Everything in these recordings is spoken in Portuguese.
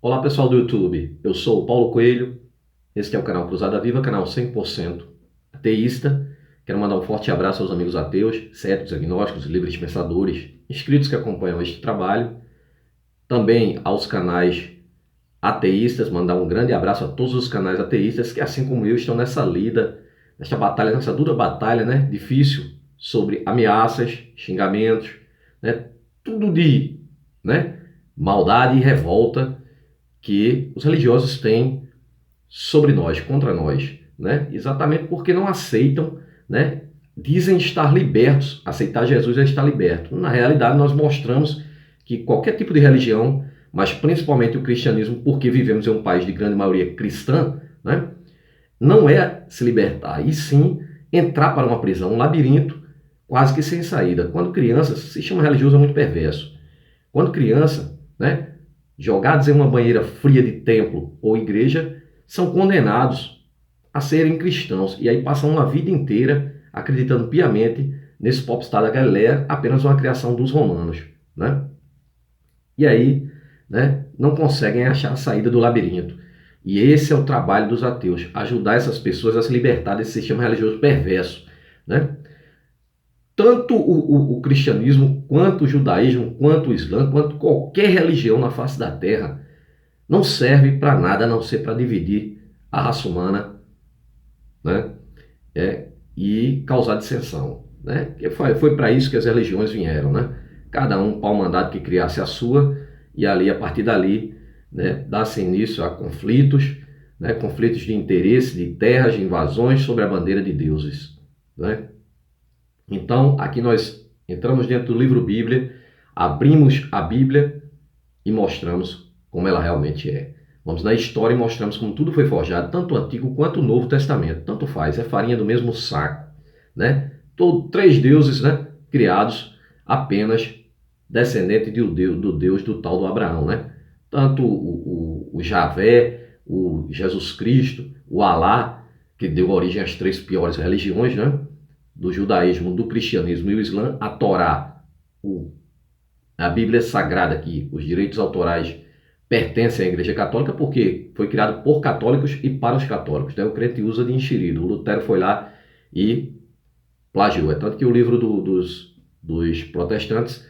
Olá pessoal do YouTube, eu sou o Paulo Coelho, este é o canal Cruzada Viva, canal 100% ateísta. Quero mandar um forte abraço aos amigos ateus, céticos, agnósticos, livres pensadores, inscritos que acompanham este trabalho. Também aos canais ateístas, mandar um grande abraço a todos os canais ateístas que, assim como eu, estão nessa lida, nessa batalha, nessa dura batalha, né, difícil, sobre ameaças, xingamentos, né, tudo de, né, maldade e revolta que os religiosos têm sobre nós, contra nós, né? Exatamente porque não aceitam, né? Dizem estar libertos, aceitar Jesus é estar liberto. Na realidade, nós mostramos que qualquer tipo de religião, mas principalmente o cristianismo, porque vivemos em um país de grande maioria cristã, né? Não é se libertar, e sim entrar para uma prisão, um labirinto, quase que sem saída. Quando crianças, se chama religioso é muito perverso. Quando criança, né? Jogados em uma banheira fria de templo ou igreja, são condenados a serem cristãos e aí passam uma vida inteira acreditando piamente nesse popstar da Galileia, apenas uma criação dos romanos, né? E aí, né, não conseguem achar a saída do labirinto. E esse é o trabalho dos ateus, ajudar essas pessoas a se libertar desse sistema religioso perverso, né? Tanto o cristianismo, quanto o judaísmo, quanto o islã, quanto qualquer religião na face da terra, não serve para nada a não ser para dividir a raça humana, né? E causar dissensão, né? Que foi para isso que as religiões vieram, né? Cada um pau-mandado que criasse a sua, e ali, a partir dali, né, dá-se início a conflitos, né? Conflitos de interesse, de terras, de invasões sobre a bandeira de deuses, né? Então, aqui nós entramos dentro do livro Bíblia, abrimos a Bíblia e mostramos como ela realmente é. Vamos na história e mostramos como tudo foi forjado, tanto o Antigo quanto o Novo Testamento. Tanto faz, é farinha do mesmo saco, né? Três deuses, né, criados apenas descendente do Deus do tal do Abraão, né? Tanto o Javé, o Jesus Cristo, o Alá, que deu origem às três piores religiões, né? Do judaísmo, do cristianismo e o islã, a Torá, a Bíblia Sagrada, que os direitos autorais pertencem à Igreja Católica porque foi criado por católicos e para os católicos. Então, o crente usa de enxerido. O Lutero foi lá e plagiou. É tanto que o livro dos protestantes,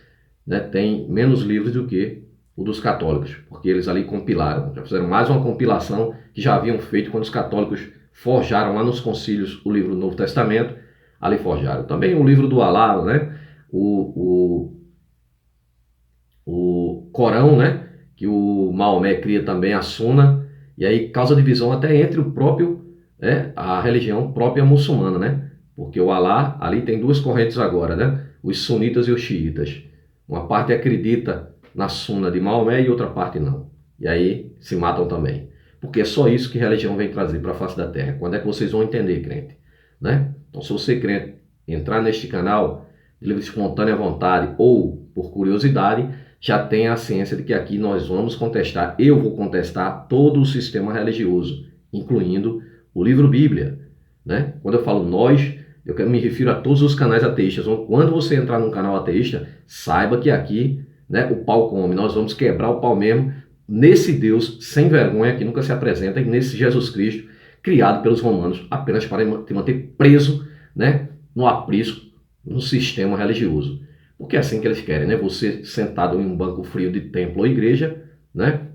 né, tem menos livros do que o dos católicos, porque eles ali compilaram. Já fizeram mais uma compilação que já haviam feito quando os católicos forjaram lá nos concílios o livro do Novo Testamento. Ali forjaram. Também o livro do Alá, né? O Corão, né? Que o Maomé cria também a Suna, e aí causa divisão até entre o próprio, né, a religião própria muçulmana, né? Porque o Alá, ali tem duas correntes agora, né? Os sunitas e os xiitas. Uma parte acredita na Suna de Maomé e outra parte não. E aí se matam também. Porque é só isso que religião vem trazer para a face da terra. Quando é que vocês vão entender, crente? Né? Então, se você, crente, entrar neste canal de livre espontânea vontade ou por curiosidade, já tem a ciência de que aqui nós vamos contestar, eu vou contestar todo o sistema religioso, incluindo o livro Bíblia, né? Quando eu falo nós, eu me refiro a todos os canais ateístas. Quando você entrar num canal ateísta, saiba que aqui, né, o pau come, nós vamos quebrar o pau mesmo nesse Deus sem vergonha que nunca se apresenta e nesse Jesus Cristo criado pelos romanos apenas para te manter preso, né, no aprisco, no sistema religioso. Porque é assim que eles querem, né? Você sentado em um banco frio de templo ou igreja, né?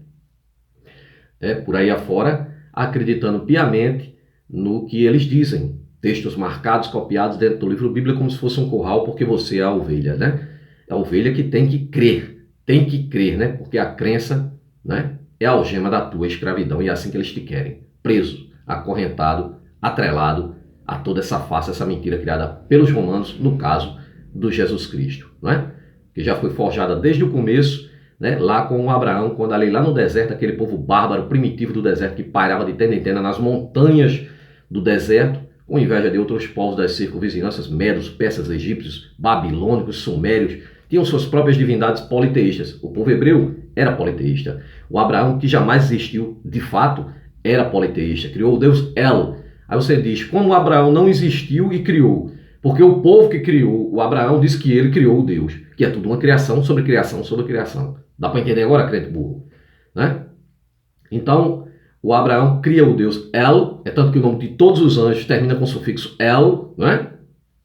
Por aí afora, acreditando piamente no que eles dizem. Textos marcados, copiados dentro do livro Bíblia como se fosse um curral, porque você é a ovelha, né? É a ovelha que tem que crer, né? Porque a crença, né, é a algema da tua escravidão e é assim que eles te querem. Preso, acorrentado, atrelado a toda essa farsa, essa mentira criada pelos romanos, no caso do Jesus Cristo, né? Que já foi forjada desde o começo, né? Lá com o Abraão, quando ali lá no deserto, aquele povo bárbaro, primitivo do deserto, que pairava de tenda em tenda nas montanhas do deserto, com inveja de outros povos das circunvizinhanças, medos, persas, egípcios, babilônicos, sumérios, tinham suas próprias divindades politeístas. O povo hebreu era politeísta. O Abraão, que jamais existiu de fato, era politeísta. Criou o Deus El. Aí você diz, como o Abraão não existiu e criou? Porque o povo que criou, o Abraão, disse que ele criou o Deus, que é tudo uma criação sobre criação sobre criação. Dá para entender agora, crente burro? Né? Então, o Abraão cria o Deus El, é tanto que o nome de todos os anjos termina com o sufixo El, né?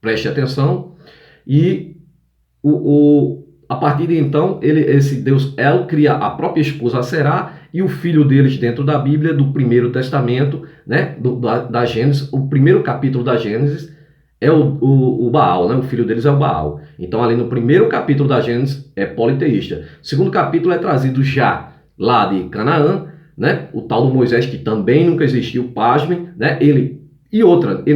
Preste atenção. E a partir de então, esse Deus El cria a própria esposa Será e o filho deles dentro da Bíblia, do Primeiro Testamento, né? Da Gênesis, o primeiro capítulo da Gênesis é o Baal, né? O filho deles é o Baal. Então, ali no primeiro capítulo da Gênesis é politeísta. O segundo capítulo é trazido já lá de Canaã, né? O tal do Moisés, que também nunca existiu, pasmem, né? Ele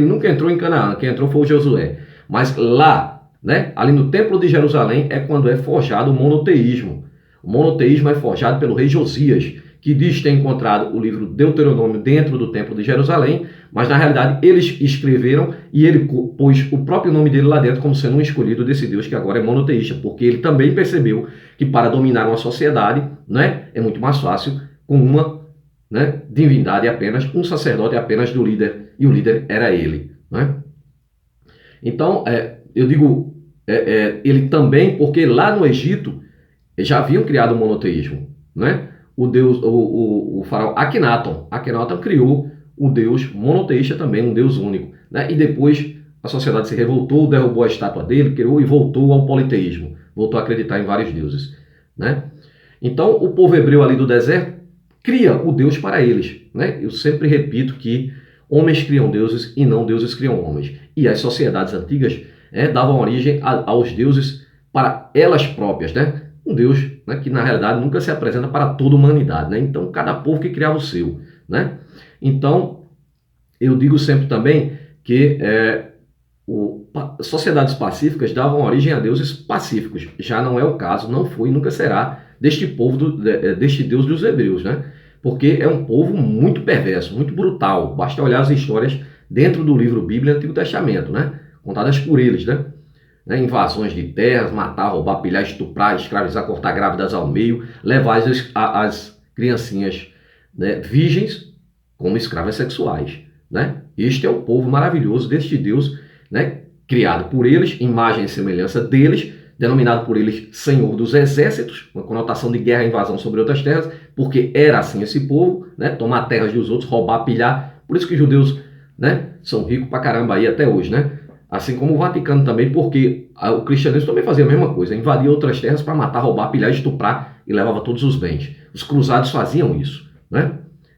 nunca entrou em Canaã, quem entrou foi o Josué. Mas lá, né? Ali no Templo de Jerusalém é quando é forjado o monoteísmo. O monoteísmo é forjado pelo rei Josias, que diz ter encontrado o livro Deuteronômio dentro do Templo de Jerusalém, mas na realidade eles escreveram e ele pôs o próprio nome dele lá dentro como sendo um escolhido desse Deus que agora é monoteísta, porque ele também percebeu que para dominar uma sociedade, né, é muito mais fácil com uma, né, divindade apenas, um sacerdote apenas do líder, e o líder era ele, né? Então, eu digo ele também, porque lá no Egito já haviam criado o monoteísmo, né? O faraó Akhenaton criou o Deus monoteísta também, um Deus único, né? E depois a sociedade se revoltou, derrubou a estátua dele, criou e voltou ao politeísmo, voltou a acreditar em vários deuses, né? Então o povo hebreu ali do deserto cria o Deus para eles, né? Eu sempre repito que homens criam deuses e não deuses criam homens. E as sociedades antigas davam origem aos deuses para elas próprias, né? Um Deus, né, que na realidade nunca se apresenta para toda a humanidade, né? Então cada povo que criava o seu, né? Então eu digo sempre também que sociedades pacíficas davam origem a deuses pacíficos. Já não é o caso, não foi e nunca será deste povo, deste Deus dos hebreus, né? Porque é um povo muito perverso, muito brutal. Basta olhar as histórias dentro do livro Bíblia e Antigo Testamento, né? Contadas por eles, né? Invasões de terras, matar, roubar, pilhar, estuprar, escravizar, cortar grávidas ao meio, levar as criancinhas, né, virgens como escravas sexuais, né? Este é o povo maravilhoso deste Deus, né, criado por eles, imagem e semelhança deles, denominado por eles Senhor dos Exércitos, uma conotação de guerra e invasão sobre outras terras, porque era assim esse povo, né, tomar terras dos outros, roubar, pilhar. Por isso que os judeus, né, são ricos pra caramba aí até hoje, né? Assim como o Vaticano também, porque o cristianismo também fazia a mesma coisa, invadia outras terras para matar, roubar, pilhar, estuprar e levava todos os bens. Os cruzados faziam isso, né?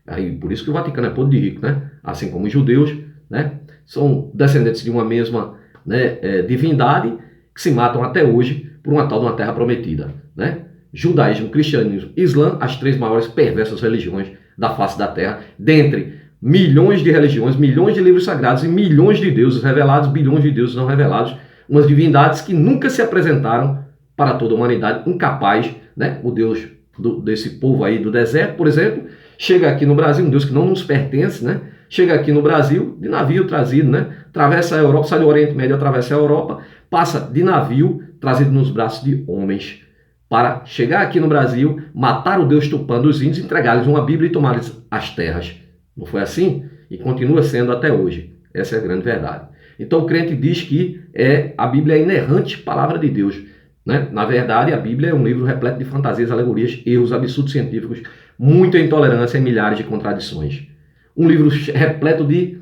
Aí, por isso que o Vaticano é podre de rico, né? Assim como os judeus, né, são descendentes de uma mesma, né, divindade, que se matam até hoje por uma tal de uma terra prometida, né? Judaísmo, cristianismo, islã, as três maiores perversas religiões da face da terra, dentre milhões de religiões, milhões de livros sagrados e milhões de deuses revelados, bilhões de deuses não revelados, umas divindades que nunca se apresentaram para toda a humanidade, incapaz, né? O Deus desse povo aí do deserto, por exemplo, chega aqui no Brasil, um Deus que não nos pertence, né? Chega aqui no Brasil, de navio trazido, né? Atravessa a Europa, sai do Oriente Médio, atravessa a Europa, passa de navio, trazido nos braços de homens, para chegar aqui no Brasil, matar o Deus Tupã dos índios, entregar-lhes uma Bíblia e tomar-lhes as terras. Não foi assim? E continua sendo até hoje. Essa é a grande verdade. Então o crente diz que a Bíblia é a inerrante palavra de Deus, né? Na verdade, a Bíblia é um livro repleto de fantasias, alegorias, erros, absurdos científicos, muita intolerância e milhares de contradições. Um livro repleto de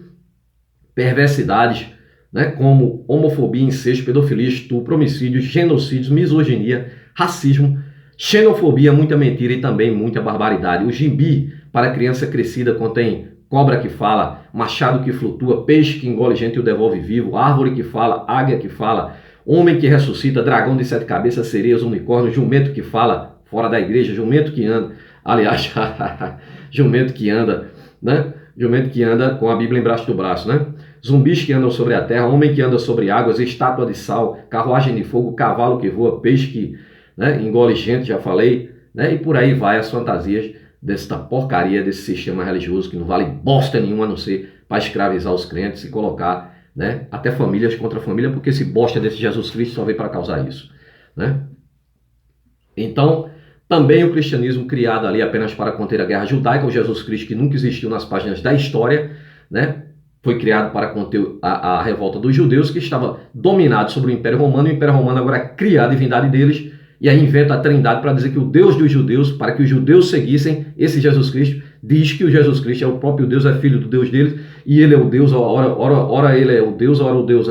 perversidades, né? Como homofobia, incesto, pedofilia, estupro, homicídios, genocídios, misoginia, racismo, xenofobia, muita mentira e também muita barbaridade. O gibi para criança crescida contém cobra que fala, machado que flutua, peixe que engole gente e o devolve vivo, árvore que fala, águia que fala, homem que ressuscita, dragão de 7 cabeças, sereias, unicórnio, jumento que fala fora da igreja, jumento que anda, aliás, jumento que anda, né? Jumento que anda com a Bíblia embaixo do braço, né? Zumbis que andam sobre a terra, homem que anda sobre águas, estátua de sal, carruagem de fogo, cavalo que voa, peixe que, né, engole gente, já falei, né? E por aí vai as fantasias desta porcaria, desse sistema religioso que não vale bosta nenhuma a não ser para escravizar os crentes e colocar, né, até famílias contra família, porque esse bosta desse Jesus Cristo só veio para causar isso, né? Então, também o cristianismo criado ali apenas para conter a guerra judaica, o Jesus Cristo que nunca existiu nas páginas da história, né, foi criado para conter a revolta dos judeus que estava dominado sobre o Império Romano, e o Império Romano agora cria a divindade deles, e aí inventa a trindade para dizer que o Deus dos judeus, para que os judeus seguissem esse Jesus Cristo, diz que o Jesus Cristo é o próprio Deus, é filho do Deus deles, e ele é o Deus, ora ele é o Deus, ora o Deus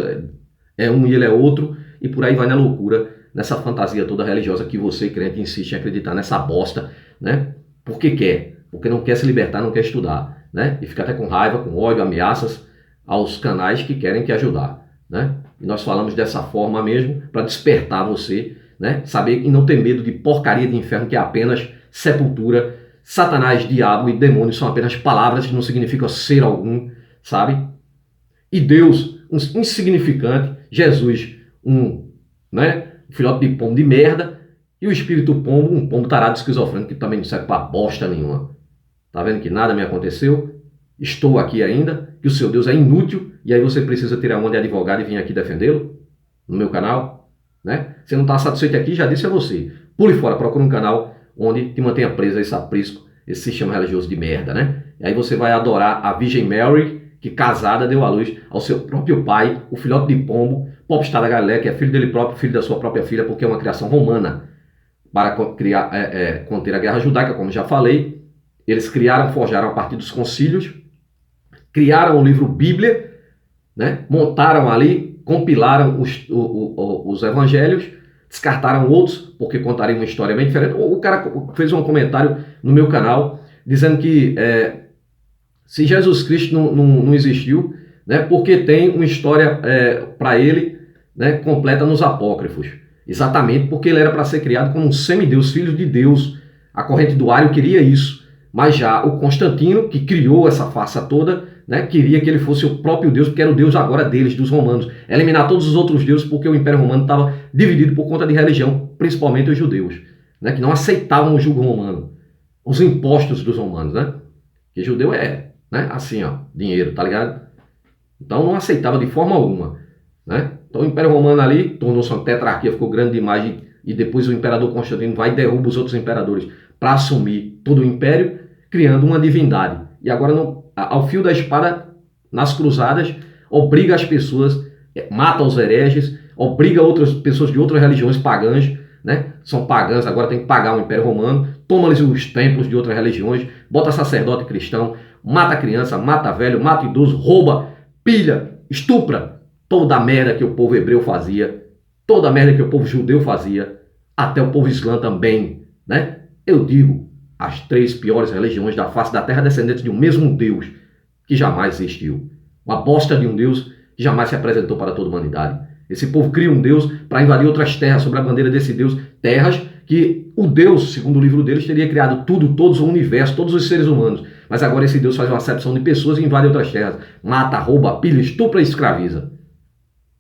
é um e ele é outro, e por aí vai na loucura, nessa fantasia toda religiosa que você, crente, insiste em acreditar nessa bosta, né? Porque quer, porque não quer se libertar, não quer estudar, né? E fica até com raiva, com ódio, ameaças aos canais que querem te ajudar, né? E nós falamos dessa forma mesmo, para despertar você, né? Saber e não ter medo de porcaria de inferno, que é apenas sepultura. Satanás, diabo e demônio são apenas palavras que não significam ser algum, sabe? E Deus, um insignificante, Jesus, né, um filhote de pombo de merda, e o espírito pombo, um pombo tarado esquizofrênico que também não serve pra bosta nenhuma. Tá vendo que nada me aconteceu? Estou aqui ainda, que o seu Deus é inútil, e aí você precisa ter a mão de advogado e vir aqui defendê-lo no meu canal, né? Se não está satisfeito aqui, já disse a você. Pule fora, procure um canal onde te mantenha preso a esse aprisco, esse sistema religioso de merda, né? E aí você vai adorar a Virgem Mary, que casada deu à luz ao seu próprio pai, o filhote de pombo, popstar da Galileia, que é filho dele próprio, filho da sua própria filha, porque é uma criação romana para conter a guerra judaica, como já falei. Eles criaram, forjaram a partir dos concílios, criaram o livro Bíblia, né? Montaram ali, compilaram os evangelhos, descartaram outros, porque contariam uma história bem diferente. O cara fez um comentário no meu canal, dizendo que se Jesus Cristo não existiu, né, porque tem uma história para ele, né, completa nos apócrifos. Exatamente porque ele era para ser criado como um semideus, filho de Deus. A corrente do Ário queria isso, mas já o Constantino, que criou essa farsa toda, né, queria que ele fosse o próprio Deus, porque era o Deus agora deles, dos romanos. Eliminar todos os outros deuses, porque o Império Romano estava dividido por conta de religião, principalmente os judeus, né, que não aceitavam o jugo romano, os impostos dos romanos, né? Que judeu né, assim, ó, dinheiro, tá ligado? Então não aceitava de forma alguma, né? Então o Império Romano ali tornou-se uma tetrarquia, ficou grande demais, e depois o imperador Constantino vai e derruba os outros imperadores para assumir todo o império, criando uma divindade. E agora, ao fio da espada, nas cruzadas, obriga as pessoas, mata os hereges, obriga outras pessoas de outras religiões pagãs, né? São pagãs, agora tem que pagar o Império Romano, toma-lhes os templos de outras religiões, bota sacerdote cristão, mata criança, mata velho, mata idoso, rouba, pilha, estupra. Toda a merda que o povo hebreu fazia, toda a merda que o povo judeu fazia, até o povo islã também, né? Eu digo, as 3 piores religiões da face da terra, descendentes de um mesmo Deus que jamais existiu. Uma bosta de um Deus que jamais se apresentou para toda a humanidade. Esse povo cria um Deus para invadir outras terras, sob a bandeira desse Deus, terras que o Deus, segundo o livro deles, teria criado tudo, todos o universo, todos os seres humanos. Mas agora esse Deus faz uma acepção de pessoas e invade outras terras. Mata, rouba, pilha, estupra e escraviza.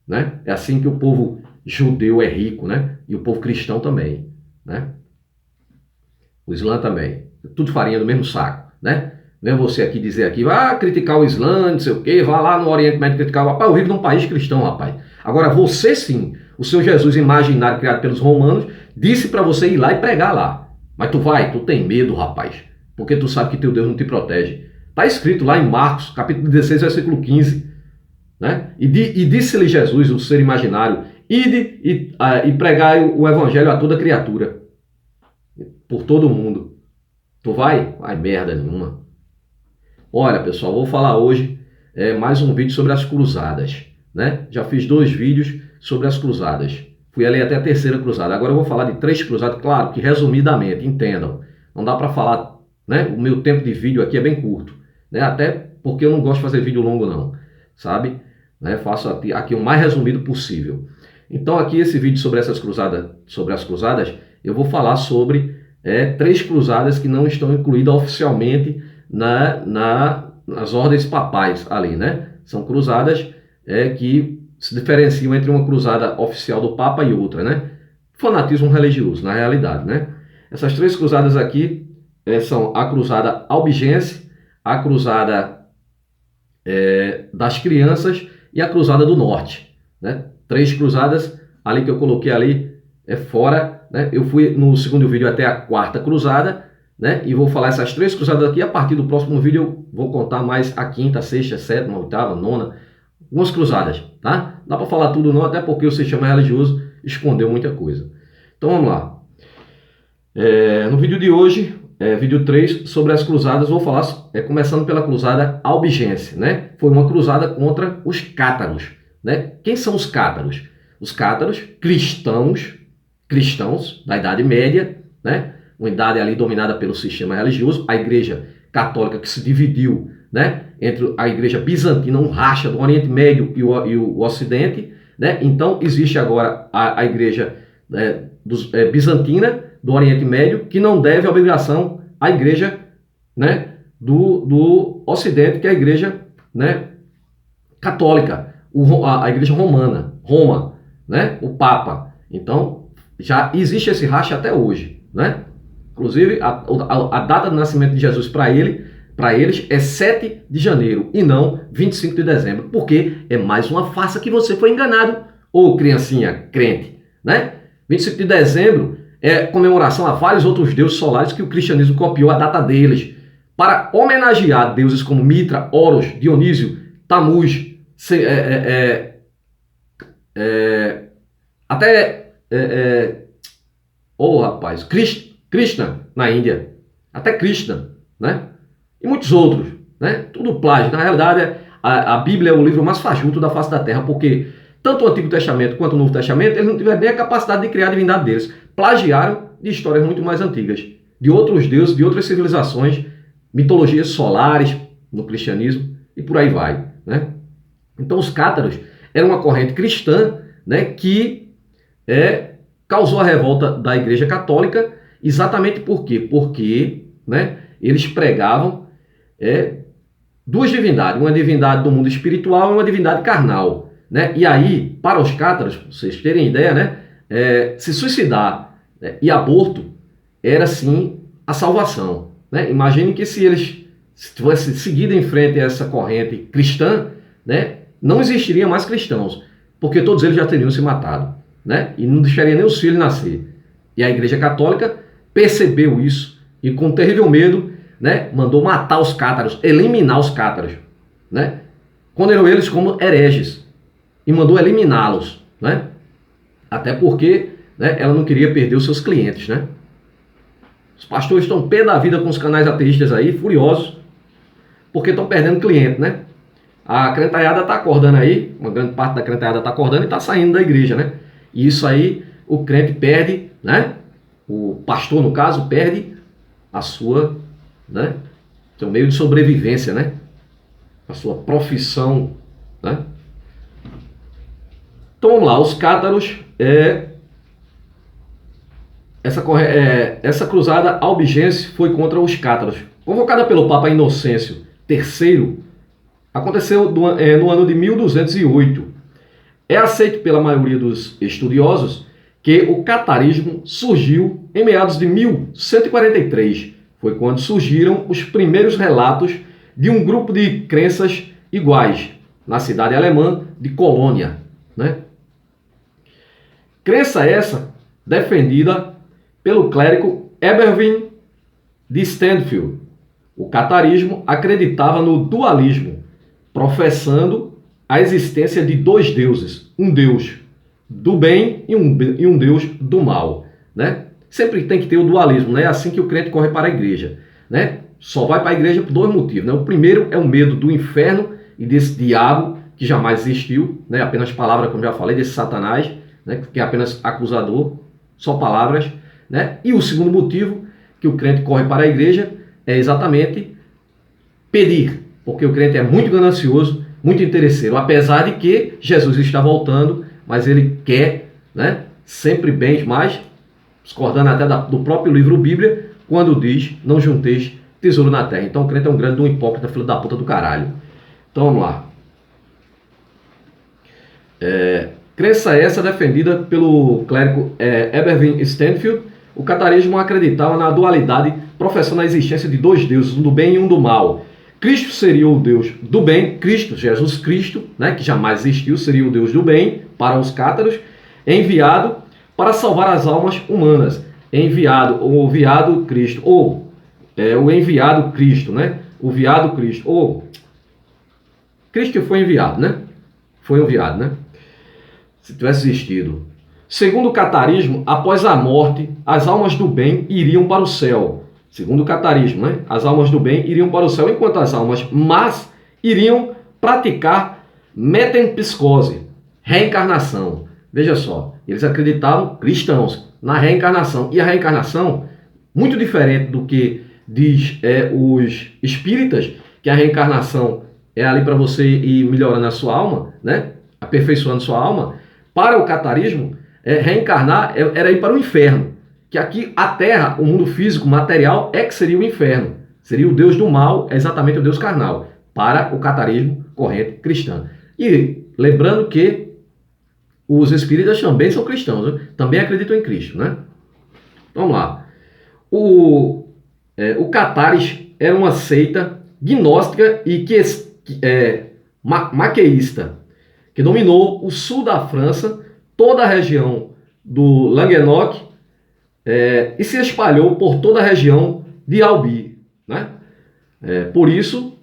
Né? É assim que o povo judeu é rico, né? E o povo cristão também, né? O Islã também. Tudo farinha do mesmo saco, né? Vem você aqui dizer aqui, criticar o Islã, não sei o quê, vá lá no Oriente Médio criticar o rapaz. Eu vivo num país cristão, rapaz. Agora você sim, o seu Jesus imaginário criado pelos romanos, disse para você ir lá e pregar lá. Mas tu tem medo, rapaz, porque tu sabe que teu Deus não te protege. Está escrito lá em Marcos, capítulo 16, versículo 15. Né? E disse-lhe Jesus, o ser imaginário, ide e pregai o evangelho a toda criatura, por todo mundo. Tu vai? Vai merda nenhuma. Olha, pessoal, vou falar hoje mais um vídeo sobre as cruzadas, né? Já fiz 2 vídeos sobre as cruzadas. Fui ali até a 3ª cruzada. Agora eu vou falar de 3 cruzadas, claro que resumidamente, entendam. Não dá para falar, né? O meu tempo de vídeo aqui é bem curto, né? Até porque eu não gosto de fazer vídeo longo não, sabe? Né? Faço aqui o mais resumido possível. Então aqui esse vídeo sobre as cruzadas, eu vou falar sobre 3 cruzadas que não estão incluídas oficialmente nas ordens papais ali, né? São cruzadas que se diferenciam entre uma cruzada oficial do Papa e outra, né? Fanatismo religioso, na realidade, né? Essas 3 cruzadas aqui são a cruzada albigense, a cruzada das crianças e a cruzada do norte, né? 3 cruzadas ali que eu coloquei ali fora, né? Eu fui no segundo vídeo até a 4ª cruzada, né? E vou falar essas 3 cruzadas aqui. A partir do próximo vídeo eu vou contar mais a 5ª, 6ª, 7ª, 8ª, 9ª, algumas cruzadas, tá? Não dá para falar tudo não, até porque o sistema religioso escondeu muita coisa. Então vamos lá. No vídeo de hoje vídeo 3 sobre as cruzadas. Vou falar começando pela cruzada albigense, né? Foi uma cruzada contra os cátaros, né? Quem são os cátaros? Os cátaros, cristãos da Idade Média, né? Uma idade ali dominada pelo sistema religioso, a Igreja Católica que se dividiu, né? Entre a Igreja Bizantina, um racha do Oriente Médio e o Ocidente, né? Então existe agora a Igreja bizantina do Oriente Médio, que não deve obrigação à Igreja, né, do Ocidente, que é a Igreja, né, Católica, a Igreja Romana, Roma, né, o Papa. Então já existe esse racha até hoje, né? Inclusive a data do nascimento de Jesus para eles é 7 de janeiro e não 25 de dezembro, porque é mais uma farsa que você foi enganado, ô criancinha crente, né? 25 de dezembro é comemoração a vários outros deuses solares que o cristianismo copiou a data deles para homenagear deuses como Mitra, Horus, Dionísio, Tamuz, Krishna na Índia, até Krishna, né? E muitos outros, né? Tudo plágio. Na realidade, a Bíblia é o livro mais fajuto da face da Terra, porque tanto o Antigo Testamento quanto o Novo Testamento, eles não tiveram nem a capacidade de criar a divindade deles. Plagiaram de histórias muito mais antigas, de outros deuses, de outras civilizações, mitologias solares no cristianismo e por aí vai, né? Então os cátaros eram uma corrente cristã, né, que causou a revolta da Igreja Católica. Exatamente por quê? Porque, né, eles pregavam duas divindades, uma divindade do mundo espiritual e uma divindade carnal, né? E aí, para os cátaros, pra vocês terem ideia, né, se suicidar e aborto era sim a salvação, né? Imagine que se eles tivessem seguido em frente a essa corrente cristã, né, não existiriam mais cristãos, porque todos eles já teriam se matado, né? E não deixariam nem os filhos nascer. E a Igreja Católica percebeu isso e, com terrível medo, né, mandou matar os cátaros, eliminar os cátaros, né? Condenou eles como hereges e mandou eliminá-los, né? Até porque, né, ela não queria perder os seus clientes, né? Os pastores estão pé da vida com os canais ateístas aí, furiosos, porque estão perdendo cliente, né? A crentalhada está acordando aí, uma grande parte da crentalhada está acordando e está saindo da igreja, né? E isso aí o crente perde, né? O pastor, no caso, perde a sua, né, seu meio de sobrevivência, né? A sua profissão, né? Então vamos lá, os cátaros, essa cruzada albigense foi contra os cátaros, convocada pelo Papa Inocêncio III, aconteceu no ano de 1208. É aceito pela maioria dos estudiosos que o catarismo surgiu em meados de 1143. Foi quando surgiram os primeiros relatos de um grupo de crenças iguais na cidade alemã de Colônia, né? Crença essa defendida pelo clérigo Eberwin de Stanfield. O catarismo acreditava no dualismo, professando a existência de dois deuses, um deus do bem e um deus do mal, né? Sempre tem que ter o dualismo, né? É assim que o crente corre para a igreja, né? Só vai para a igreja por dois motivos, né? O primeiro é o medo do inferno e desse diabo que jamais existiu, né? Apenas palavras, como já falei, desse Satanás, né? Que é apenas acusador, só palavras, né? E o segundo motivo que o crente corre para a igreja é exatamente pedir, porque o crente é muito ganancioso, muito interesseiro, apesar de que Jesus está voltando, mas ele quer, né, sempre bens mais, discordando até do próprio livro Bíblia, quando diz, não junteis tesouro na terra. Então o crente é um grande hipócrita, filho da puta do caralho. Então vamos lá. Crença essa defendida pelo clérigo Eberwin Stanfield. O catarismo acreditava na dualidade, professando a existência de dois deuses, um do bem e um do mal. Cristo seria o Deus do bem, Cristo, Jesus Cristo, né, que jamais existiu, seria o Deus do bem para os cátaros, enviado para salvar as almas humanas. O enviado Cristo, ou o enviado Cristo, né? O enviado Cristo, ou Cristo foi enviado, né? Foi enviado, né? Se tivesse existido. Segundo o catarismo, após a morte, as almas do bem iriam para o céu. segundo o catarismo, né? As almas do bem iriam para o céu, enquanto as almas más iriam praticar metempsicose, reencarnação. Veja só, eles acreditavam, cristãos, na reencarnação. E a reencarnação, muito diferente do que diz os espíritas, que a reencarnação é ali para você ir melhorando a sua alma, né? Aperfeiçoando sua alma. Para o catarismo, reencarnar era ir para o inferno. Que aqui a Terra, o mundo físico, material, é que seria o inferno. Seria o Deus do mal, é exatamente o Deus carnal, para o catarismo corrente cristã. E lembrando que os espíritas também são cristãos, né? Também acreditam em Cristo, né? Vamos lá. O Catares era uma seita gnóstica e maqueísta, que dominou o sul da França, toda a região do Languedoc, e se espalhou por toda a região de Albi, né? Por isso,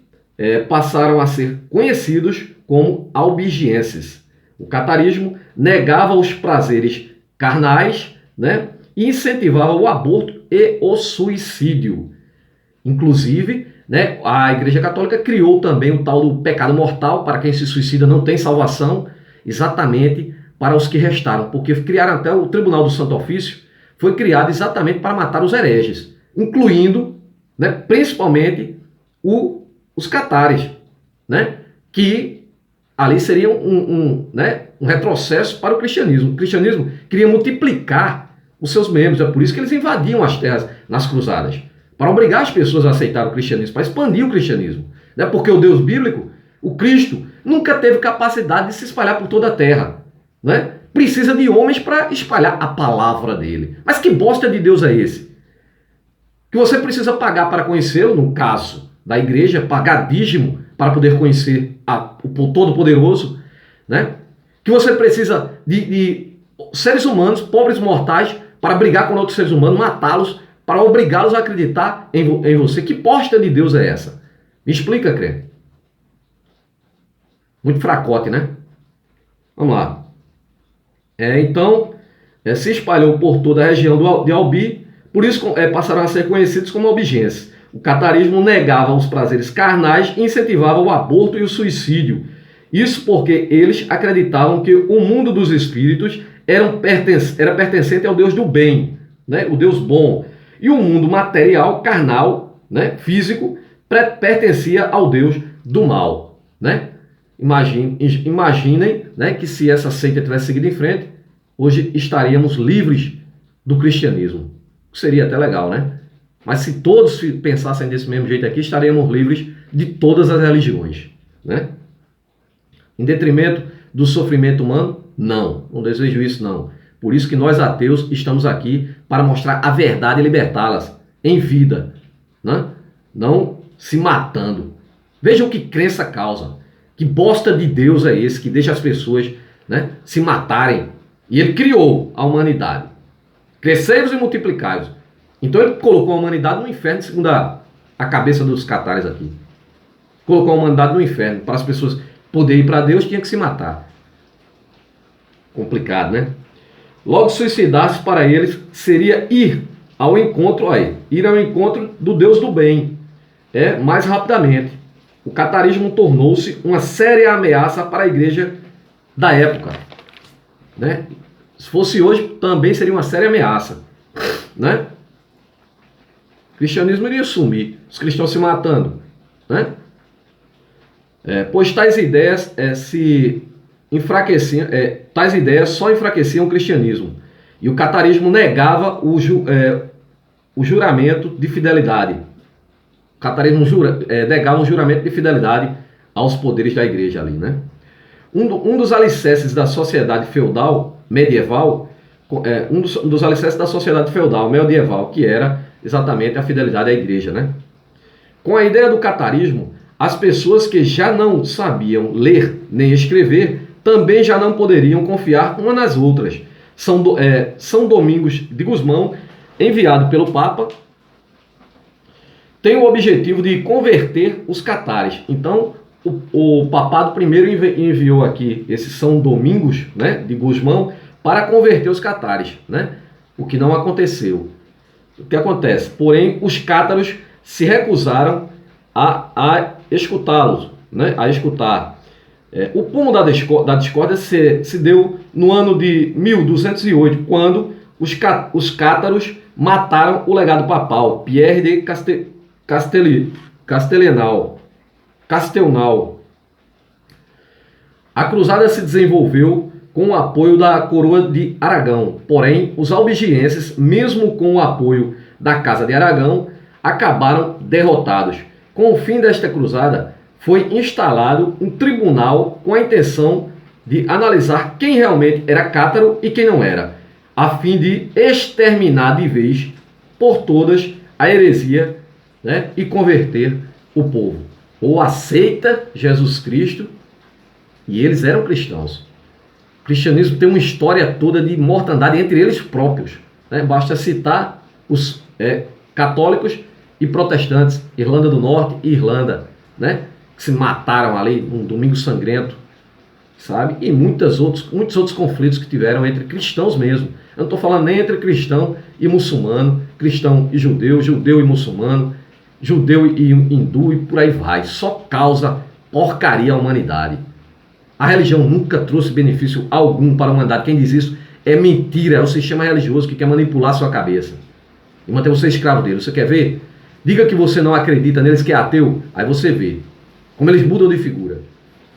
passaram a ser conhecidos como albigenses. O catarismo negava os prazeres carnais, né? E incentivava o aborto e o suicídio. Inclusive, né, a Igreja Católica criou também o tal do pecado mortal, para quem se suicida não tem salvação, exatamente para os que restaram, porque criaram até o Tribunal do Santo Ofício, foi criado exatamente para matar os hereges, incluindo, né, principalmente os catares, né, que ali seria um retrocesso para o cristianismo. O cristianismo queria multiplicar os seus membros, é por isso que eles invadiam as terras nas cruzadas, para obrigar as pessoas a aceitar o cristianismo, para expandir o cristianismo. Né? Porque o Deus bíblico, o Cristo, nunca teve capacidade de se espalhar por toda a terra. Né? Precisa de homens para espalhar a palavra dele. Mas que bosta de Deus é esse? Que você precisa pagar para conhecê-lo, no caso da igreja, pagar dízimo para poder conhecer o Todo-Poderoso. Né? Que você precisa de seres humanos, pobres mortais, para brigar com outros seres humanos, matá-los, para obrigá-los a acreditar em você. Que bosta de Deus é essa? Me explica, crente. Muito fracote, né? Vamos lá. Então, se espalhou por toda a região de Albi, por isso passaram a ser conhecidos como albigenses. O catarismo negava os prazeres carnais e incentivava o aborto e o suicídio. Isso porque eles acreditavam que o mundo dos espíritos era pertencente ao Deus do bem, né? O Deus bom. E o mundo material, carnal, né? Físico, pertencia ao Deus do mal. Né? Imaginem, né, que se essa seita tivesse seguido em frente, hoje estaríamos livres do cristianismo. Seria até legal, né? Mas se todos pensassem desse mesmo jeito aqui, estaríamos livres de todas as religiões. Né? Em detrimento do sofrimento humano? Não desejo isso, não. Por isso que nós ateus estamos aqui para mostrar a verdade e libertá-las em vida, né? Não se matando. Vejam que crença causa. Que bosta de Deus é esse que deixa as pessoas, né, se matarem? E ele criou a humanidade. Crescei-vos e multiplicai-vos. Então ele colocou a humanidade no inferno, segundo a cabeça dos catares aqui. Colocou a humanidade no inferno. Para as pessoas poderem ir para Deus, tinha que se matar. Complicado, né? Logo, suicidar-se para eles seria ir ao encontro do Deus do bem, mais rapidamente. O catarismo tornou-se uma séria ameaça para a igreja da época. Né? Se fosse hoje, também seria uma séria ameaça. Né? O cristianismo iria sumir, os cristãos se matando. Né? Pois tais ideias tais ideias só enfraqueciam o cristianismo. E o catarismo negava o juramento de fidelidade. O catarismo negava um juramento de fidelidade aos poderes da igreja ali, né? Um dos alicerces da sociedade feudal medieval, que era exatamente a fidelidade à igreja, né? Com a ideia do catarismo, as pessoas que já não sabiam ler nem escrever também já não poderiam confiar umas nas outras. São Domingos de Gusmão, enviado pelo Papa, tem o objetivo de converter os catares. Então, o papado primeiro enviou aqui esse São Domingos, né, de Gusmão, para converter os catares, né? O que não aconteceu. O que acontece? Porém, os cátaros se recusaram a escutá-los, né? A escutar. O pulo da discórdia se deu no ano de 1208, quando os cátaros mataram o legado papal, Pierre de Castelnau. A cruzada se desenvolveu com o apoio da coroa de Aragão, porém, os albigenses, mesmo com o apoio da Casa de Aragão, acabaram derrotados. Com o fim desta cruzada, foi instalado um tribunal com a intenção de analisar quem realmente era cátaro e quem não era, a fim de exterminar de vez por todas a heresia, né, e converter o povo. Ou aceita Jesus Cristo, e eles eram cristãos. O cristianismo tem uma história toda de mortandade entre eles próprios, né? Basta citar os católicos e protestantes, Irlanda do Norte e Irlanda, né? Que se mataram ali num domingo sangrento, sabe? E muitos outros conflitos que tiveram entre cristãos mesmo. Eu não estou falando nem entre cristão e muçulmano, cristão e judeu, judeu e muçulmano, judeu e hindu e por aí vai. Só causa porcaria à humanidade. A religião nunca trouxe benefício algum para a humanidade. Quem diz isso é mentira, é o sistema religioso que quer manipular a sua cabeça e manter você escravo dele. Você quer ver? Diga que você não acredita neles, que é ateu, aí você vê como eles mudam de figura,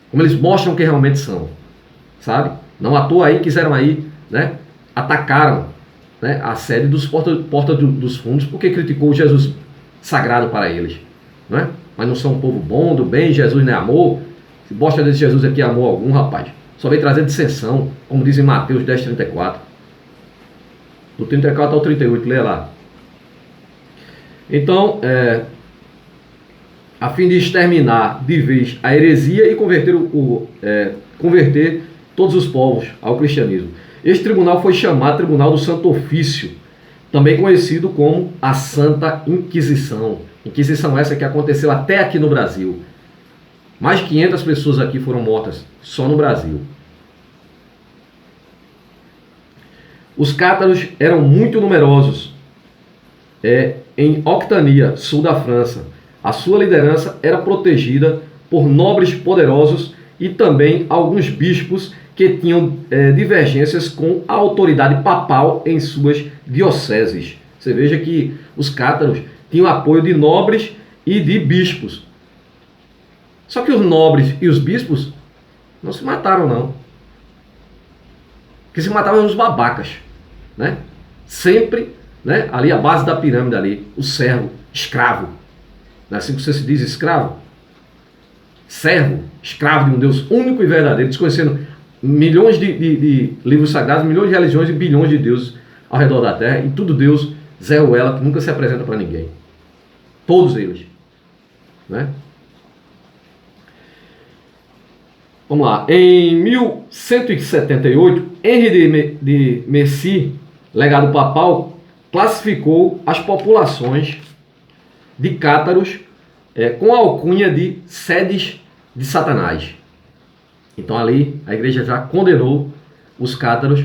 como eles mostram quem realmente são, sabe? Não à toa aí quiseram aí, né? Atacaram, né, a sede dos Porta dos Fundos porque criticou o Jesus sagrado para eles, né? Mas não são um povo bom, do bem, Jesus não é amor. Se bosta desse Jesus aqui é amor algum, rapaz. Só vem trazer dissensão, como diz em Mateus 10:34. Do 34 ao 38, lê lá. Então, a fim de exterminar de vez a heresia e converter todos os povos ao cristianismo. Este tribunal foi chamado Tribunal do Santo Ofício, também conhecido como a Santa Inquisição. Inquisição essa que aconteceu até aqui no Brasil. Mais de 500 pessoas aqui foram mortas só no Brasil. Os cátaros eram muito numerosos em Octania, sul da França. A sua liderança era protegida por nobres poderosos e também alguns bispos que tinham divergências com a autoridade papal em suas dioceses. Você veja que os cátaros tinham apoio de nobres e de bispos. Só que os nobres e os bispos não se mataram, não. O que se matavam eram os babacas, né? Sempre, né, ali a base da pirâmide ali, o servo, escravo. Não é assim que você se diz, escravo? Servo, escravo de um Deus único e verdadeiro, desconhecendo milhões de livros sagrados, milhões de religiões e bilhões de deuses ao redor da terra, e tudo Deus, Zé Ruela, que nunca se apresenta para ninguém. Todos eles, né? Vamos lá. Em 1178, Henri de Mercy, legado papal, classificou as populações de cátaros com a alcunha de sedes de Satanás. Então ali a igreja já condenou os cátaros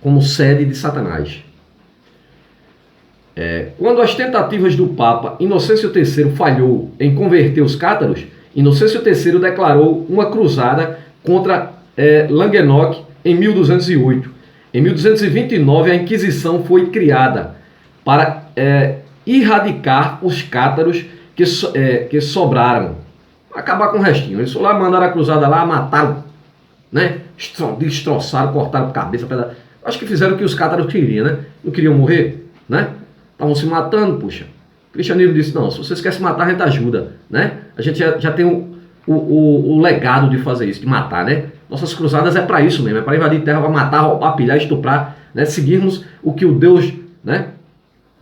como sede de Satanás. Quando as tentativas do Papa Inocêncio III falhou em converter os cátaros, Inocêncio III declarou uma cruzada contra Languedoc em 1208. Em 1229, a Inquisição foi criada para erradicar os cátaros que sobraram, acabar com o restinho. Eles foram lá, mandaram a cruzada lá, mataram, né? Destroçaram, cortaram a cabeça. Acho que fizeram o que os cátaros queriam, né? Não queriam morrer, né? Estavam se matando, puxa. O cristianismo disse, não, se vocês querem se matar, a gente ajuda, né? A gente já tem o legado de fazer isso, de matar, né? Nossas cruzadas é para isso mesmo, é para invadir terra, para matar, roubar, pilhar, estuprar, né? Seguirmos o que o Deus, né,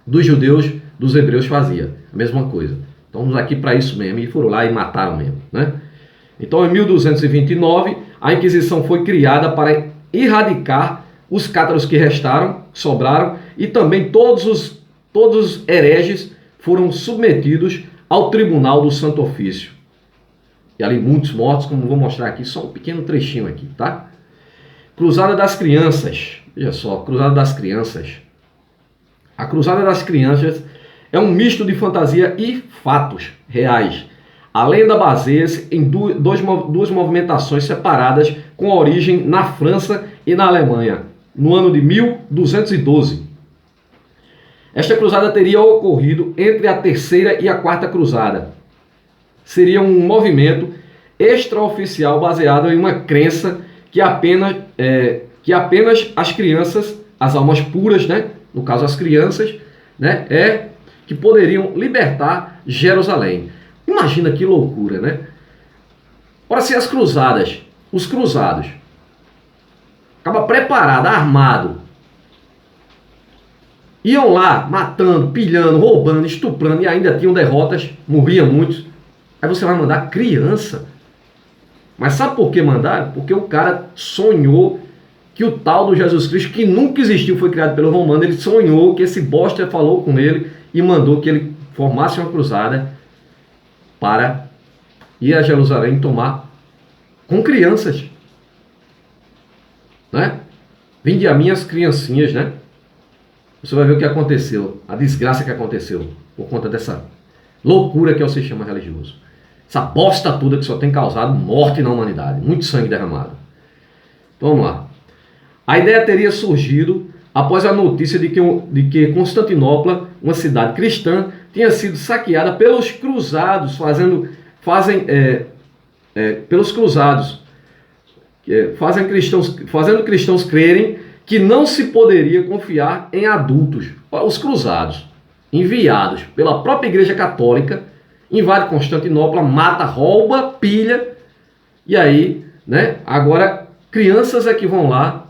dos judeus, dos hebreus fazia, a mesma coisa. Estamos aqui para isso mesmo, e foram lá e mataram mesmo, né? Então, em 1229, a Inquisição foi criada para erradicar os cátaros que restaram, sobraram, e também todos os hereges foram submetidos ao Tribunal do Santo Ofício. E ali muitos mortos, como vou mostrar aqui, só um pequeno trechinho aqui, tá? Cruzada das Crianças. Veja só, Cruzada das Crianças. A Cruzada das Crianças é um misto de fantasia e fatos reais. A lenda baseia-se em duas movimentações separadas com origem na França e na Alemanha, no ano de 1212. Esta cruzada teria ocorrido entre a Terceira e a Quarta Cruzada. Seria um movimento extraoficial baseado em uma crença que apenas as crianças, as almas puras, né, no caso as crianças, né, que poderiam libertar Jerusalém. Imagina que loucura, né? Ora, se os cruzados, acaba preparado, armado, iam lá matando, pilhando, roubando, estuprando e ainda tinham derrotas, morriam muitos. Aí você vai mandar criança. Mas sabe por que mandaram? Porque o cara sonhou que o tal do Jesus Cristo, que nunca existiu, foi criado pelo romano, ele sonhou que esse bosta falou com ele e mandou que ele formasse uma cruzada para ir a Jerusalém tomar com crianças. Né? Vinde a minhas criancinhas, né? Você vai ver o que aconteceu, a desgraça que aconteceu por conta dessa loucura que é o sistema religioso. Essa bosta toda que só tem causado morte na humanidade, muito sangue derramado. Então vamos lá. A ideia teria surgido após a notícia de que Constantinopla, uma cidade cristã, tinha sido saqueada pelos cruzados, fazendo cristãos crerem que não se poderia confiar em adultos. Os cruzados, enviados pela própria Igreja Católica, invadem Constantinopla, mata, rouba, pilha, e aí, né, agora crianças é que vão lá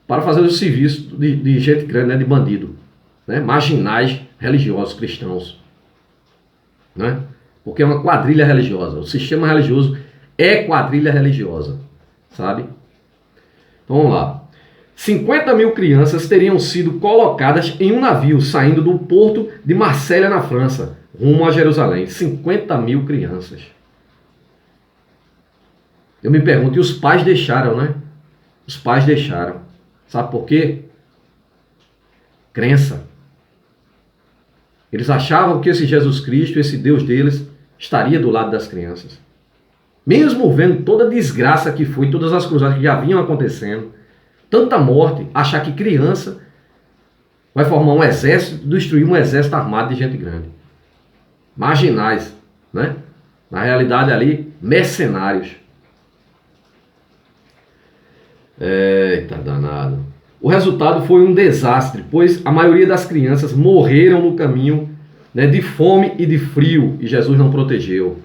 para fazer o serviço de gente grande, né, de bandido, né, marginais religiosos cristãos, né, porque é uma quadrilha religiosa. O sistema religioso é quadrilha religiosa, sabe? Então vamos lá. 50 mil crianças teriam sido colocadas em um navio saindo do porto de Marselha, na França, rumo a Jerusalém. 50 mil crianças. Eu me pergunto, e os pais deixaram, né? Os pais deixaram. Sabe por quê? Crença. Eles achavam que esse Jesus Cristo, esse Deus deles, estaria do lado das crianças. Mesmo vendo toda a desgraça que foi, todas as cruzadas que já vinham acontecendo, tanta morte, achar que criança vai formar um exército, destruir um exército armado de gente grande. Marginais, né? Na realidade ali, mercenários. Eita danado. O resultado foi um desastre, pois a maioria das crianças morreram no caminho, né, de fome e de frio, e Jesus não protegeu.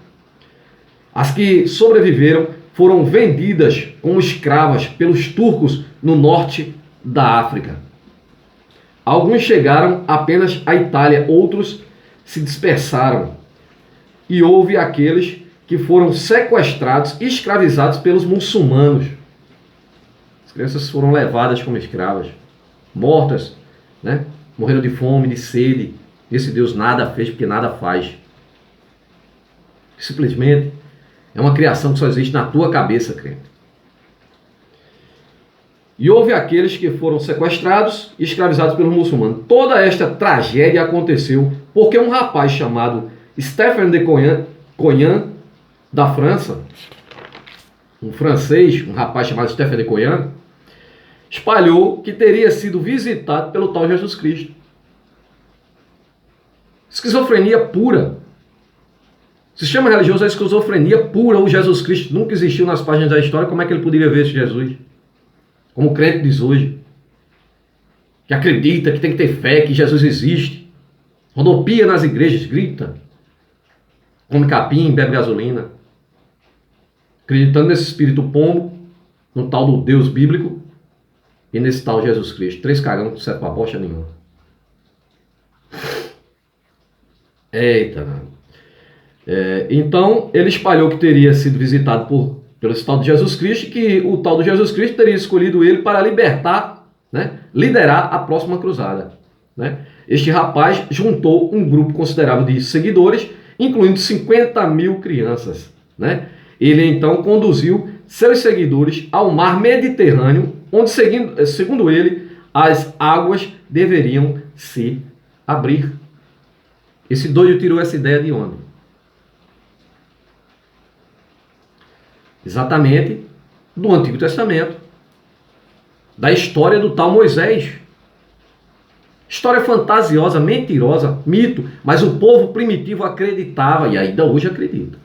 As que sobreviveram foram vendidas como escravas pelos turcos no norte da África. Alguns chegaram apenas à Itália, outros se dispersaram. E houve aqueles que foram sequestrados e escravizados pelos muçulmanos. As crianças foram levadas como escravas, mortas, né? Morreram de fome, de sede. Esse Deus nada fez porque nada faz. Simplesmente é uma criação que só existe na tua cabeça, crente. E houve aqueles que foram sequestrados e escravizados pelos muçulmanos. Toda esta tragédia aconteceu porque um rapaz chamado Stéphane de Coyan, da França, um francês, um rapaz chamado Stéphane de Coyan, espalhou que teria sido visitado pelo tal Jesus Cristo. Esquizofrenia pura. O sistema religioso é esquizofrenia pura. O Jesus Cristo nunca existiu nas páginas da história. Como é que ele poderia ver esse Jesus? Como o crente diz hoje, que acredita, que tem que ter fé, que Jesus existe, rodopia nas igrejas, grita, come capim, bebe gasolina, acreditando nesse espírito pombo, no tal do Deus bíblico e nesse tal Jesus Cristo. 3 cagão, não serve pra bosta nenhuma. Eita, então ele espalhou que teria sido visitado pelo tal de Jesus Cristo, e que o tal de Jesus Cristo teria escolhido ele para libertar, né, liderar a próxima cruzada, né? Este rapaz juntou um grupo considerável de seguidores, incluindo 50 mil crianças, né? Ele então conduziu seus seguidores ao mar Mediterrâneo, onde, segundo ele, as águas deveriam se abrir. Esse doido tirou essa ideia de onde? Exatamente do Antigo Testamento, da história do tal Moisés. História fantasiosa, mentirosa, mito, mas o povo primitivo acreditava e ainda hoje acredita.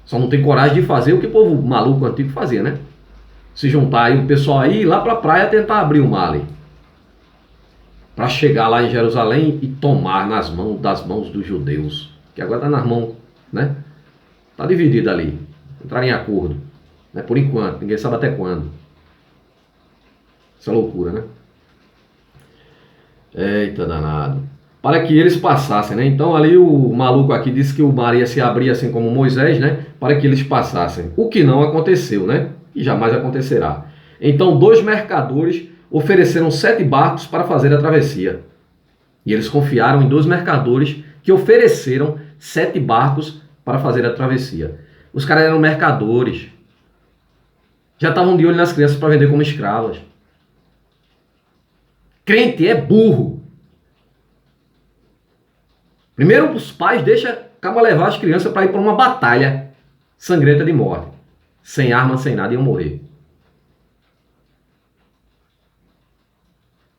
Só não tem coragem de fazer o que o povo maluco antigo fazia, né? Se juntar aí o pessoal aí, ir lá pra praia tentar abrir o mar ali. Para chegar lá em Jerusalém e tomar das mãos dos judeus. Que agora está nas mãos, né? Está dividido ali. Entrar em acordo. Né? Por enquanto, ninguém sabe até quando. Essa loucura, né? Eita danado. Para que eles passassem, né? Então ali o maluco aqui disse que o mar ia se abrir assim como Moisés, né? Para que eles passassem. O que não aconteceu, né? E jamais acontecerá. Então 2 mercadores ofereceram 7 barcos para fazer a travessia. E eles confiaram em 2 mercadores que ofereceram 7 barcos para fazer a travessia. Os caras eram mercadores. Já estavam de olho nas crianças para vender como escravas. Crente é burro. Primeiro os pais deixam acaba levar as crianças para ir para uma batalha sangrenta de morte. Sem arma, sem nada, iam morrer.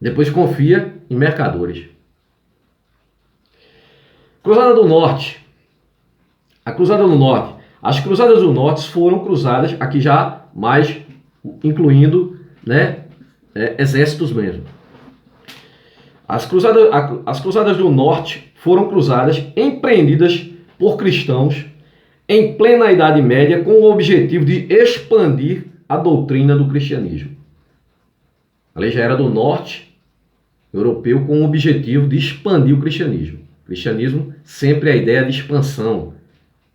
Depois confia em mercadores. Cruzada do Norte. A Cruzada do Norte. As Cruzadas do Norte foram cruzadas, aqui já mais incluindo, né, exércitos mesmo. As Cruzadas do Norte foram cruzadas empreendidas por cristãos em plena Idade Média com o objetivo de expandir a doutrina do cristianismo. Ali já era do norte europeu com o objetivo de expandir o cristianismo. O cristianismo sempre é a ideia de expansão,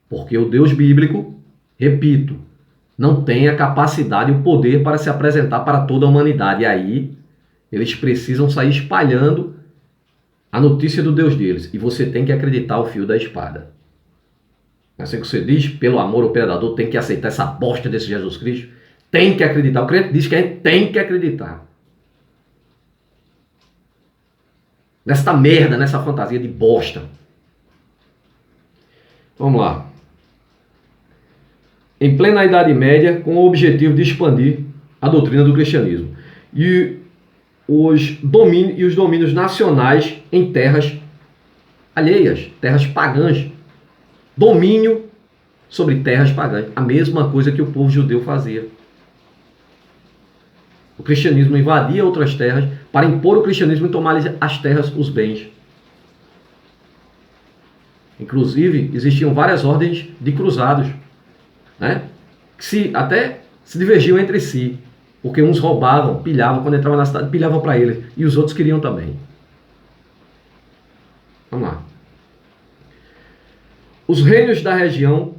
porque o Deus bíblico, repito, não tem a capacidade e o poder para se apresentar para toda a humanidade. E aí eles precisam sair espalhando a notícia do Deus deles. E você tem que acreditar o fio da espada. É assim que você diz, pelo amor ao predador, tem que aceitar essa bosta desse Jesus Cristo. Tem que acreditar. O crente diz que a gente tem que acreditar. Nesta merda, nessa fantasia de bosta. Vamos lá. Em plena Idade Média, com o objetivo de expandir a doutrina do cristianismo. E os domínios nacionais em terras alheias, terras pagãs. Domínio sobre terras pagãs. A mesma coisa que o povo judeu fazia. O cristianismo invadia outras terras para impor o cristianismo e tomar as terras, os bens. Inclusive, existiam várias ordens de cruzados, né? Que até se divergiam entre si. Porque uns roubavam, pilhavam, quando entravam na cidade, pilhavam para eles. E os outros queriam também. Vamos lá. Os reinos da região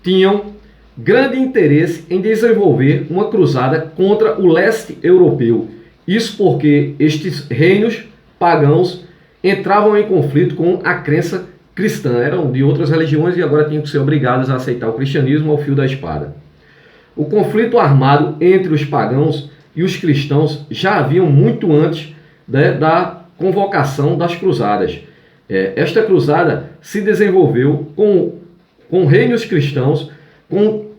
tinham grande interesse em desenvolver uma cruzada contra o leste europeu. Isso porque estes reinos pagãos entravam em conflito com a crença cristã. Eram de outras religiões e agora tinham que ser obrigados a aceitar o cristianismo ao fio da espada. O conflito armado entre os pagãos e os cristãos já haviam muito antes, né, da convocação das cruzadas. Esta cruzada se desenvolveu com reinos cristãos com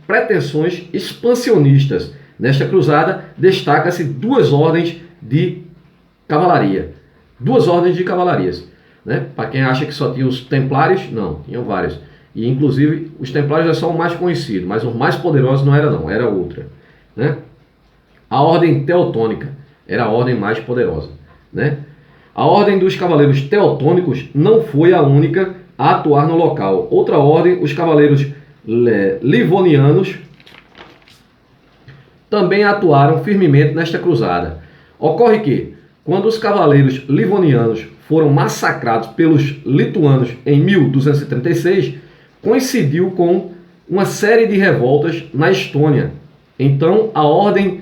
pretensões expansionistas. Nesta cruzada destaca-se 2 ordens de cavalaria. 2 ordens de cavalarias. Né? Para quem acha que só tinha os templários, não, tinham vários. E inclusive os templários é só o mais conhecido, mas o mais poderoso não, era outra. Né? A ordem teutônica era a ordem mais poderosa. Né? A ordem dos cavaleiros teutônicos não foi a única a atuar no local. Outra ordem, os cavaleiros livonianos, também atuaram firmemente nesta cruzada. Ocorre que, quando os cavaleiros livonianos foram massacrados pelos lituanos em 1236, coincidiu com uma série de revoltas na Estônia. Então, a ordem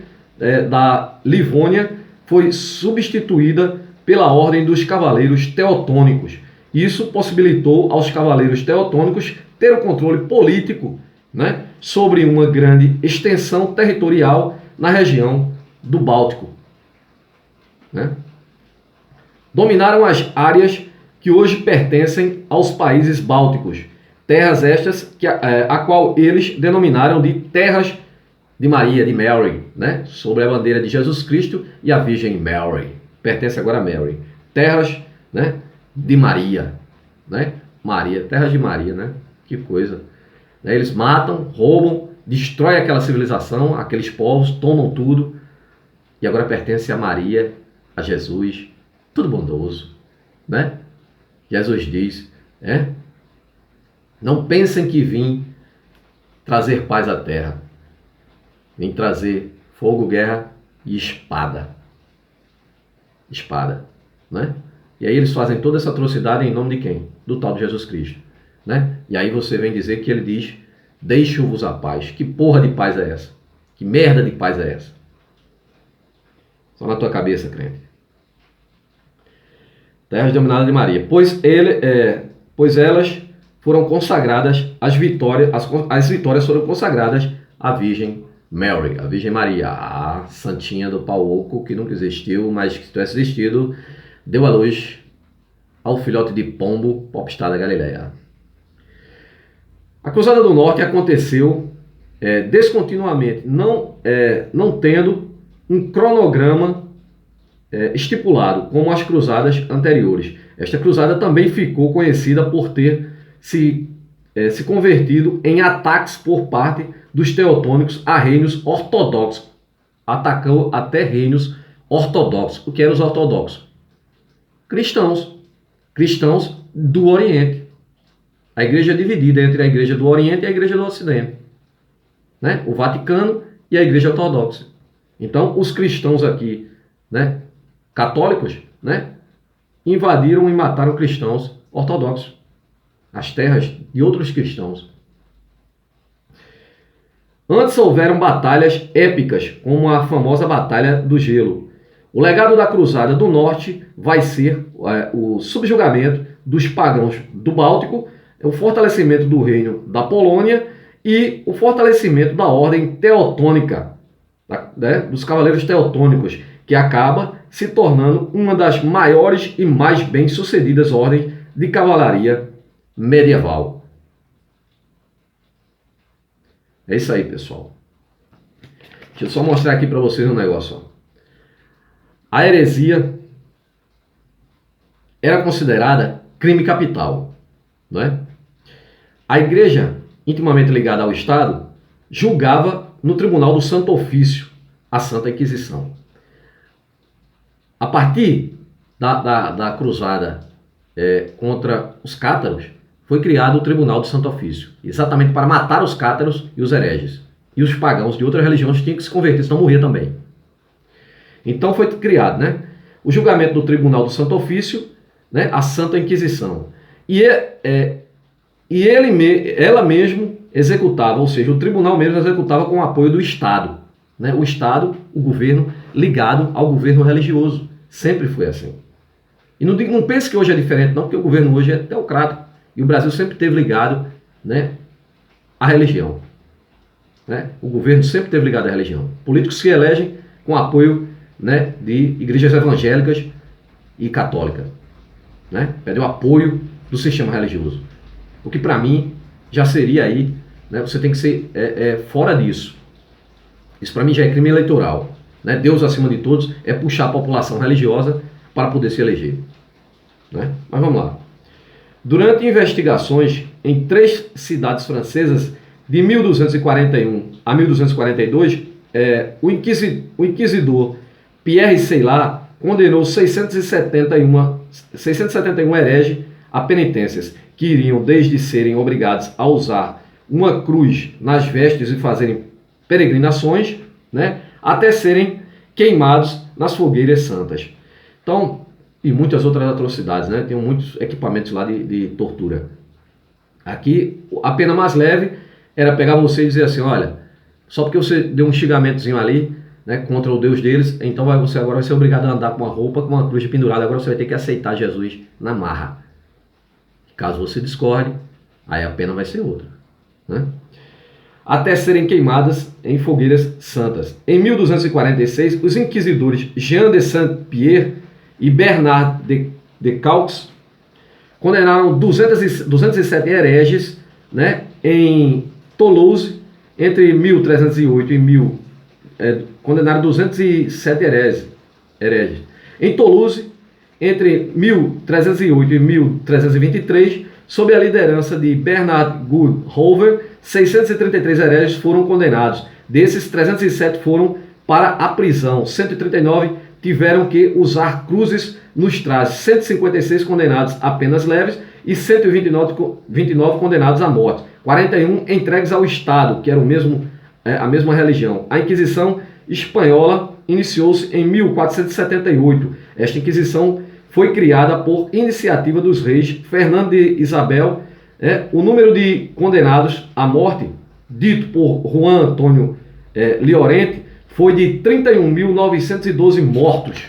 da Livônia foi substituída pela ordem dos cavaleiros teutônicos. Isso possibilitou aos cavaleiros teutônicos ter o controle político, né, sobre uma grande extensão territorial na região do Báltico. né? Dominaram as áreas que hoje pertencem aos países bálticos, terras estas a qual eles denominaram de terras de Maria, de Mary, né? Sobre a bandeira de Jesus Cristo e a Virgem Mary. Pertence agora a Mary. Terras, né, de Maria, né? Maria, terras de Maria, né? Que coisa. Eles matam, roubam, destroem aquela civilização, aqueles povos, tomam tudo e agora pertence a Maria, a Jesus, tudo bondoso, né? Jesus diz, não pensem que vim trazer paz à terra. Vim trazer fogo, guerra e espada. Espada, né? E aí eles fazem toda essa atrocidade em nome de quem? Do tal de Jesus Cristo, né? E aí você vem dizer que ele diz, deixo-vos a paz. Que porra de paz é essa? Que merda de paz é essa? Só na tua cabeça, crente. Terras dominadas de Maria. Pois elas foram consagradas, as vitórias foram consagradas à Virgem Mary, a Virgem Maria, a santinha do pau oco que nunca existiu, mas que se tivesse existido, deu à luz ao filhote de pombo, popstar da Galileia. A Cruzada do Norte aconteceu descontinuamente, não tendo um cronograma estipulado, como as cruzadas anteriores. Esta cruzada também ficou conhecida por ter se convertido em ataques por parte dos teotônicos a reinos ortodoxos. Atacou até reinos ortodoxos. O que eram os ortodoxos? Cristãos do Oriente. A igreja é dividida entre a igreja do Oriente e a igreja do Ocidente, né? O Vaticano e a igreja ortodoxa. Então, os cristãos aqui, né, católicos, né, invadiram e mataram cristãos ortodoxos, as terras de outros cristãos. Antes houveram batalhas épicas, como a famosa Batalha do Gelo. O legado da Cruzada do Norte vai ser o subjugamento dos pagãos do Báltico, o fortalecimento do reino da Polônia e o fortalecimento da ordem teotônica, né, dos cavaleiros teotônicos, que acaba se tornando uma das maiores e mais bem-sucedidas ordens de cavalaria medieval. É isso aí, pessoal. Deixa eu só mostrar aqui para vocês um negócio. Ó. A heresia era considerada crime capital, não é? A igreja, intimamente ligada ao Estado, julgava no Tribunal do Santo Ofício, a Santa Inquisição. A partir da cruzada contra os cátaros, foi criado o Tribunal do Santo Ofício, exatamente para matar os cátaros e os hereges. E os pagãos de outras religiões tinham que se converter, senão morrer também. Então foi criado, né, o julgamento do Tribunal do Santo Ofício, né, a Santa Inquisição. Ela mesmo executava, ou seja, o tribunal mesmo executava com o apoio do Estado. Né? O Estado, o governo, ligado ao governo religioso. Sempre foi assim. E não pense que hoje é diferente, não, porque o governo hoje é teocrático. E o Brasil sempre esteve ligado, né, à religião. Né? O governo sempre esteve ligado à religião. Políticos se elegem com apoio, né, de igrejas evangélicas e católicas. Né? Pede o apoio do sistema religioso. O que para mim já seria aí, né, você tem que ser fora disso. Isso para mim já é crime eleitoral. Né? Deus acima de todos é puxar a população religiosa para poder se eleger. Né? Mas vamos lá. Durante investigações em 3 cidades francesas, de 1241 a 1242, o inquisidor Pierre Seillat condenou 671 hereges a penitências, que iriam desde serem obrigados a usar uma cruz nas vestes e fazerem peregrinações, né, até serem queimados nas fogueiras santas. Então, e muitas outras atrocidades, né? Tem muitos equipamentos lá de tortura. Aqui, a pena mais leve era pegar você e dizer assim, olha, só porque você deu um xingamentozinho ali, né, contra o Deus deles, então você agora vai ser obrigado a andar com uma roupa, com uma cruz pendurada, agora você vai ter que aceitar Jesus na marra. Caso você discorde, aí a pena vai ser outra. Né? até serem queimadas em fogueiras santas. Em 1246, os inquisidores Jean de Saint-Pierre e Bernard de Caux condenaram 207 hereges, né, em Toulouse, entre 1308 e condenaram 207 hereges. Em Toulouse, entre 1308 e 1323, sob a liderança de Bernard Goodhover, 633 hereges foram condenados. Desses, 307 foram para a prisão, 139 tiveram que usar cruzes nos trajes, 156 condenados a penas leves e 129 condenados à morte, 41 entregues ao Estado, que era a mesma religião. A Inquisição espanhola iniciou-se em 1478. Esta Inquisição foi criada por iniciativa dos reis Fernando de Isabel. O número de condenados à morte, dito por Juan Antônio Llorente, foi de 31.912 mortos.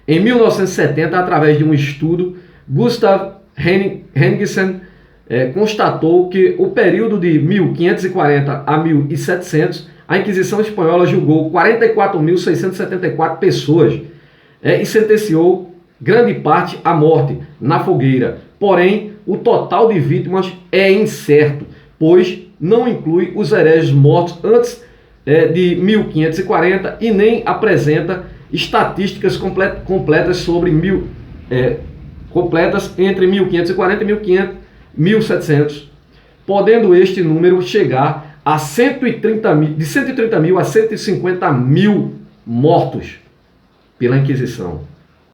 Em 1970, através de um estudo, Gustav Henningsen constatou que o período de 1540 a 1700, a Inquisição Espanhola julgou 44.674 pessoas e sentenciou grande parte à morte na fogueira. Porém, o total de vítimas é incerto, pois não inclui os hereges mortos antes de 1540 e nem apresenta estatísticas completas sobre completas entre 1540 e 1700, podendo este número chegar a de 130 mil a 150 mil mortos pela Inquisição.